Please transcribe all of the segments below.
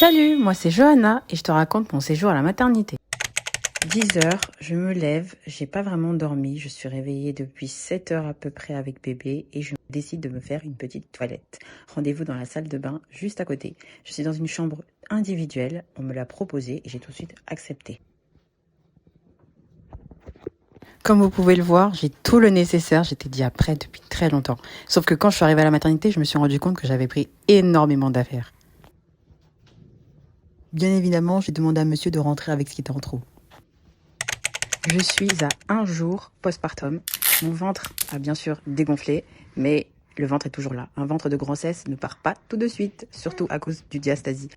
Salut, moi c'est Johanna et je te raconte mon séjour à la maternité. 10 heures, je me lève, j'ai pas vraiment dormi, je suis réveillée depuis 7 heures à peu près avec bébé et je décide de me faire une petite toilette. Rendez-vous dans la salle de bain juste à côté. Je suis dans une chambre individuelle, on me l'a proposé et j'ai tout de suite accepté. Comme vous pouvez le voir, j'ai tout le nécessaire, j'étais déjà prête depuis très longtemps. Sauf que quand je suis arrivée à la maternité, je me suis rendu compte que j'avais pris énormément d'affaires. Bien évidemment, j'ai demandé à monsieur de rentrer avec ce qui était en trop. Je suis à 1 jour postpartum. Mon ventre a bien sûr dégonflé, mais le ventre est toujours là. Un ventre de grossesse ne part pas tout de suite, surtout à cause du diastasie.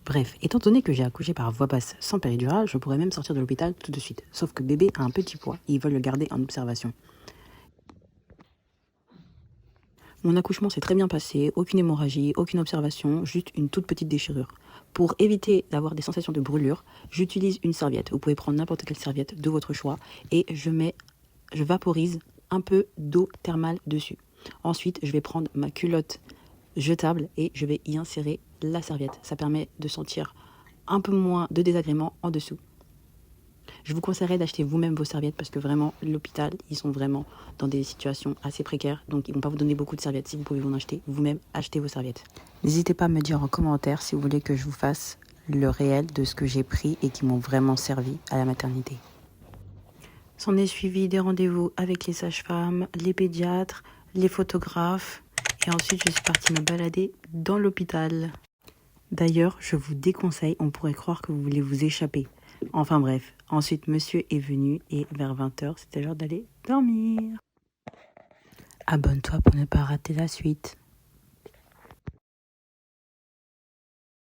Bref, étant donné que j'ai accouché par voie basse sans péridurale, je pourrais même sortir de l'hôpital tout de suite. Sauf que bébé a un petit poids et ils veulent le garder en observation. Mon accouchement s'est très bien passé, aucune hémorragie, aucune observation, juste une toute petite déchirure. Pour éviter d'avoir des sensations de brûlure, j'utilise une serviette. Vous pouvez prendre n'importe quelle serviette de votre choix et je vaporise un peu d'eau thermale dessus. Ensuite, je vais prendre ma culotte jetable et je vais y insérer la serviette. Ça permet de sentir un peu moins de désagréments en dessous. Je vous conseillerais d'acheter vous-même vos serviettes parce que vraiment, l'hôpital, ils sont vraiment dans des situations assez précaires. Donc, ils ne vont pas vous donner beaucoup de serviettes. Si vous pouvez vous en acheter, vous-même, achetez vos serviettes. N'hésitez pas à me dire en commentaire si vous voulez que je vous fasse le réel de ce que j'ai pris et qui m'ont vraiment servi à la maternité. S'en est suivi des rendez-vous avec les sages-femmes, les pédiatres, les photographes. Et ensuite, je suis partie me balader dans l'hôpital. D'ailleurs, je vous déconseille, on pourrait croire que vous voulez vous échapper. Enfin bref, ensuite monsieur est venu et vers 20h, c'était l'heure d'aller dormir. Abonne-toi pour ne pas rater la suite.